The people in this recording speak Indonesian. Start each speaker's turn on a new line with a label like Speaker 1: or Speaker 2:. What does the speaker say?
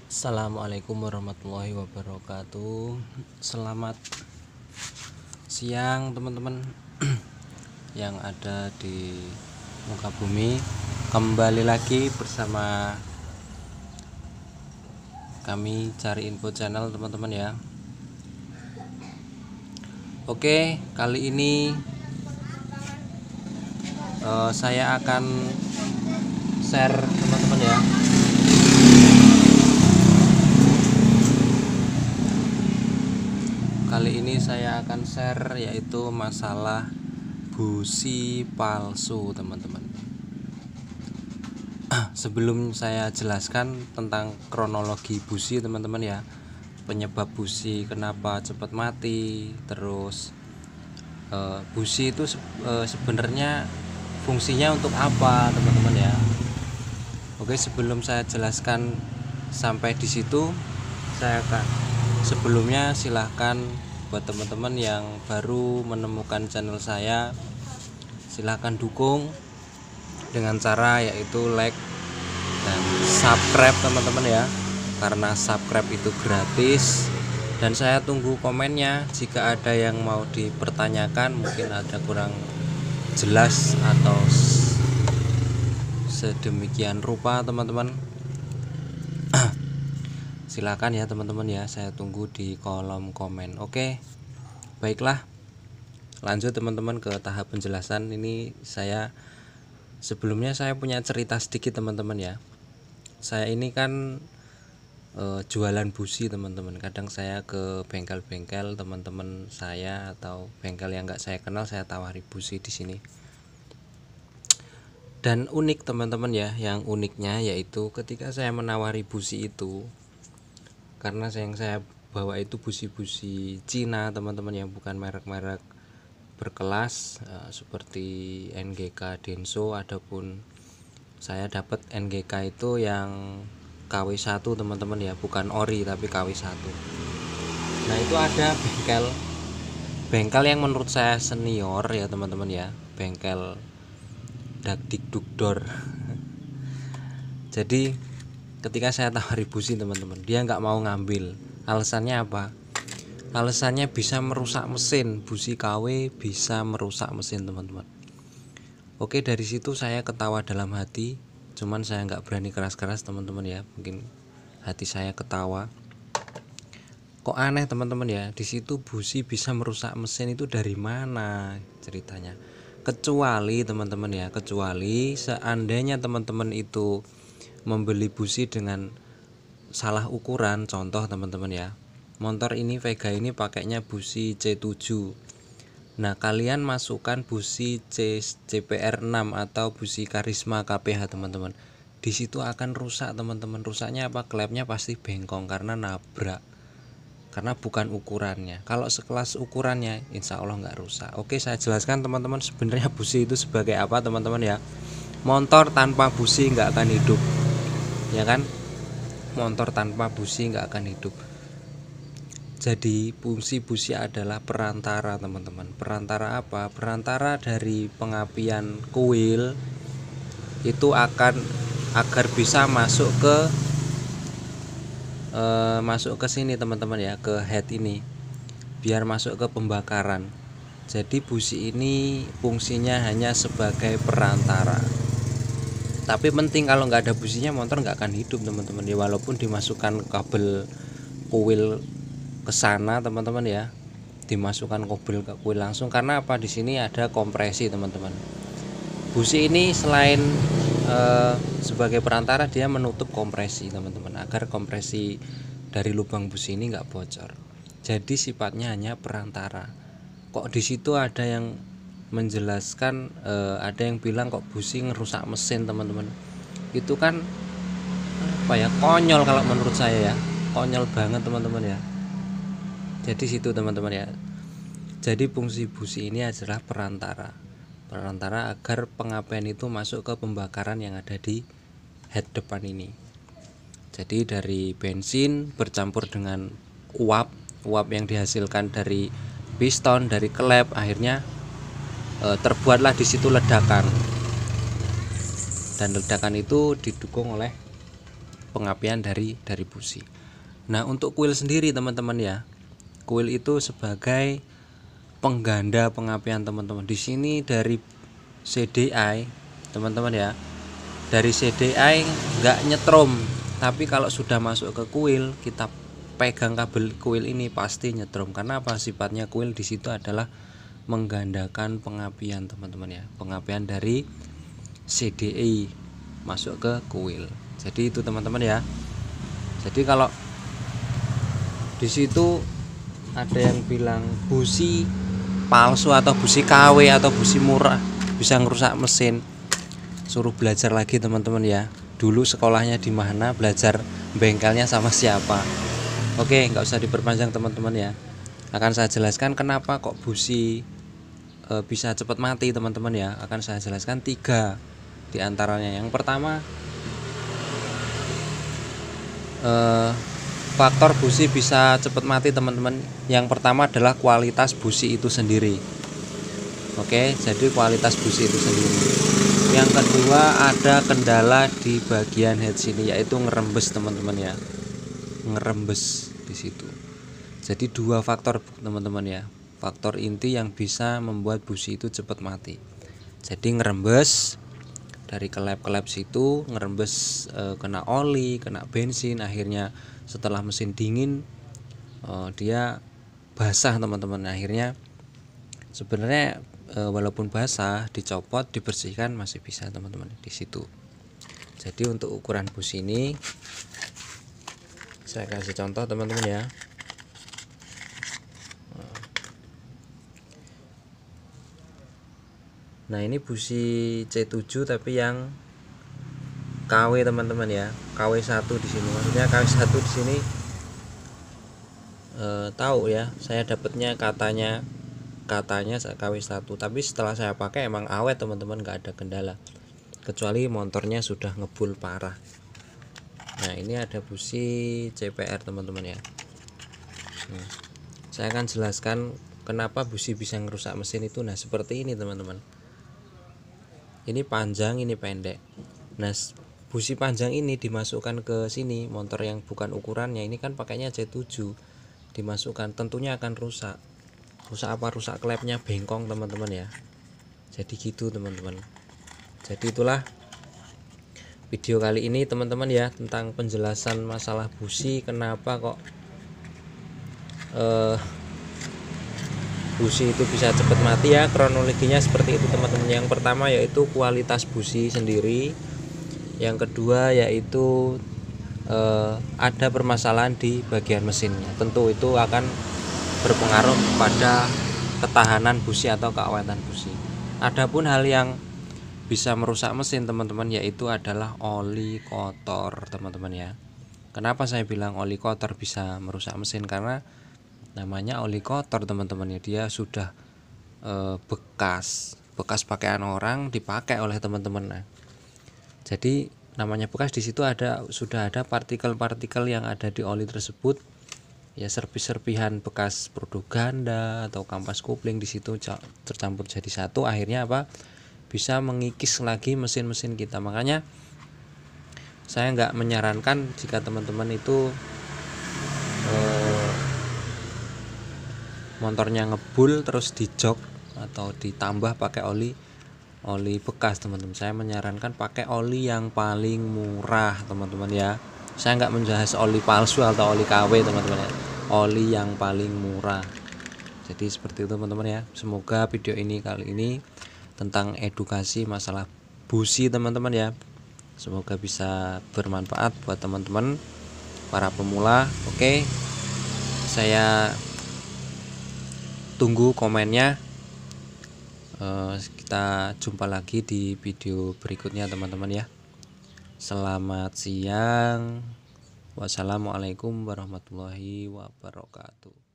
Speaker 1: Assalamualaikum warahmatullahi wabarakatuh. Selamat siang teman-teman yang ada di muka bumi. Kembali lagi bersama kami Cari Info Channel teman-teman ya. Oke, kali ini saya akan share teman-teman ya. Kali ini saya akan share yaitu masalah busi palsu teman-teman. Sebelum saya jelaskan tentang kronologi busi teman-teman ya, penyebab busi kenapa cepat mati, terus busi itu sebenarnya fungsinya untuk apa teman-teman ya. Oke, sebelum saya jelaskan sampai di situ, saya akan sebelumnya silahkan buat teman-teman yang baru menemukan channel saya, silahkan dukung dengan cara yaitu like dan subscribe teman-teman ya, karena subscribe itu gratis. Dan saya tunggu komennya jika ada yang mau dipertanyakan, mungkin ada kurang jelas atau sedemikian rupa teman-teman. Silakan ya teman-teman ya, saya tunggu di kolom komen. Oke, baiklah, lanjut teman-teman ke tahap penjelasan. Ini sebelumnya saya punya cerita sedikit teman-teman ya. Saya ini kan jualan busi teman-teman. Kadang saya ke bengkel-bengkel teman-teman saya atau bengkel yang nggak saya kenal, saya tawari busi di sini. Dan unik teman-teman ya, yang uniknya yaitu ketika saya menawari busi itu, karena yang saya bawa itu busi-busi Cina teman-teman ya, bukan merek-merek berkelas seperti NGK Denso. Adapun saya dapat NGK itu yang KW1 teman-teman ya, bukan ori tapi KW1. Nah, itu ada bengkel yang menurut saya senior ya teman-teman ya, bengkel Dakdikdukdor. Jadi ketika saya tawari busi teman-teman, dia nggak mau ngambil. Alasannya apa? Alasannya bisa merusak mesin. Busi KW bisa merusak mesin teman-teman. Oke, dari situ saya ketawa dalam hati. Cuman saya nggak berani keras-keras teman-teman ya, mungkin hati saya ketawa. Kok aneh teman-teman ya, di situ busi bisa merusak mesin itu dari mana ceritanya? Kecuali teman-teman ya, kecuali seandainya teman-teman itu membeli busi dengan salah ukuran. Contoh teman-teman ya, motor ini Vega ini pakainya busi C7. Nah, kalian masukkan busi CPR6 atau busi Karisma KPH teman-teman. Di situ akan rusak teman-teman. Rusaknya apa? Klepnya pasti bengkong karena nabrak. Karena bukan ukurannya. Kalau sekelas ukurannya, insya Allah nggak rusak. Oke, saya jelaskan teman-teman, sebenarnya busi itu sebagai apa teman-teman ya. Motor tanpa busi nggak akan hidup, ya kan? Motor tanpa busi nggak akan hidup. Jadi fungsi busi adalah perantara teman-teman. Perantara apa? Perantara dari pengapian kuil itu akan agar bisa masuk ke sini teman-teman ya, ke head ini, biar masuk ke pembakaran. Jadi busi ini fungsinya hanya sebagai perantara. Tapi penting, kalau nggak ada businya motor nggak akan hidup teman-teman ya, walaupun dimasukkan kabel kuil ke sana teman-teman ya, dimasukkan kabel ke kuil langsung. Karena apa? Di sini ada kompresi teman-teman. Busi ini selain sebagai perantara, dia menutup kompresi teman-teman, agar kompresi dari lubang busi ini nggak bocor. Jadi sifatnya hanya perantara. Kok di situ ada yang menjelaskan, ada yang bilang kok busi ngerusak mesin teman-teman. Itu kan apa ya, konyol kalau menurut saya ya, konyol banget teman-teman ya. Jadi situ teman-teman ya. Jadi fungsi busi ini adalah perantara agar pengapian itu masuk ke pembakaran yang ada di head depan ini. Jadi dari bensin bercampur dengan uap yang dihasilkan dari piston, dari klep, akhirnya terbuatlah di situ ledakan. Dan ledakan itu didukung oleh pengapian dari busi. Nah, untuk kuil sendiri teman-teman ya, kuil itu sebagai pengganda pengapian teman-teman. Di sini dari CDI teman-teman ya, dari CDI nggak nyetrum, tapi kalau sudah masuk ke kuil, kita pegang kabel kuil ini pasti nyetrum. Karena apa? Sifatnya kuil di situ adalah menggandakan pengapian teman-teman ya, pengapian dari CDI masuk ke kuil. Jadi itu teman-teman ya. Jadi kalau di situ ada yang bilang busi palsu atau busi KW atau busi murah bisa ngerusak mesin, suruh belajar lagi teman-teman ya. Dulu sekolahnya di mana, belajar bengkelnya sama siapa. Oke, nggak usah diperpanjang teman-teman ya. Akan saya jelaskan kenapa kok busi bisa cepat mati teman-teman ya. Akan saya jelaskan 3 di antaranya. Yang pertama, faktor busi bisa cepat mati teman-teman. Yang pertama adalah kualitas busi itu sendiri. Oke, jadi kualitas busi itu sendiri. Yang kedua, ada kendala di bagian head sini, yaitu ngerembes teman-teman ya, ngerembes di situ. Jadi 2 faktor teman-teman ya, faktor inti yang bisa membuat busi itu cepat mati. Jadi ngerembes dari kelep-kelep situ, ngerembes kena oli, kena bensin, akhirnya setelah mesin dingin dia basah teman-teman. Akhirnya sebenarnya walaupun basah, dicopot, dibersihkan masih bisa teman-teman di situ. Jadi untuk ukuran busi ini saya kasih contoh teman-teman ya. Nah, ini busi C7 tapi yang KW teman-teman ya, KW1 di sini. Maksudnya KW1 di sini tahu ya, saya dapatnya katanya KW1, tapi setelah saya pakai emang awet teman-teman, nggak ada kendala, kecuali motornya sudah ngebul parah. Nah, ini ada busi CPR teman-teman ya. Saya akan jelaskan kenapa busi bisa ngerusak mesin itu. Nah, seperti ini teman-teman, ini panjang, ini pendek. Nah, busi panjang ini dimasukkan ke sini, motor yang bukan ukurannya ini kan pakainya C7, dimasukkan, tentunya akan rusak. Rusak apa? Rusak klepnya bengkong teman-teman ya. Jadi gitu teman-teman. Jadi itulah video kali ini teman-teman ya, tentang penjelasan masalah busi, kenapa kok busi itu bisa cepat mati ya. Kronologinya seperti itu teman-teman. Yang pertama yaitu kualitas busi sendiri. Yang kedua yaitu ada permasalahan di bagian mesinnya. Tentu itu akan berpengaruh pada ketahanan busi atau keawetan busi. Adapun hal yang bisa merusak mesin teman-teman yaitu adalah oli kotor teman-teman ya. Kenapa saya bilang oli kotor bisa merusak mesin? Karena namanya oli kotor teman-teman ya, dia sudah bekas pakaian orang dipakai oleh teman-teman. Nah, jadi namanya bekas, di situ sudah ada partikel-partikel yang ada di oli tersebut ya, serpih-serpihan bekas produk ganda atau kampas kopling di situ tercampur jadi satu, akhirnya apa? Bisa mengikis lagi mesin-mesin kita. Makanya saya nggak menyarankan jika teman-teman itu motornya ngebul terus dijok atau ditambah pakai oli bekas teman-teman. Saya menyarankan pakai oli yang paling murah teman-teman ya. Saya nggak menjahas oli palsu atau oli KW teman-teman ya, oli yang paling murah. Jadi seperti itu teman-teman ya. Semoga video ini kali ini tentang edukasi masalah busi teman-teman ya, semoga bisa bermanfaat buat teman-teman para pemula. Oke, saya tunggu komennya. Kita jumpa lagi di video berikutnya teman-teman ya. Selamat siang. Wassalamualaikum warahmatullahi wabarakatuh.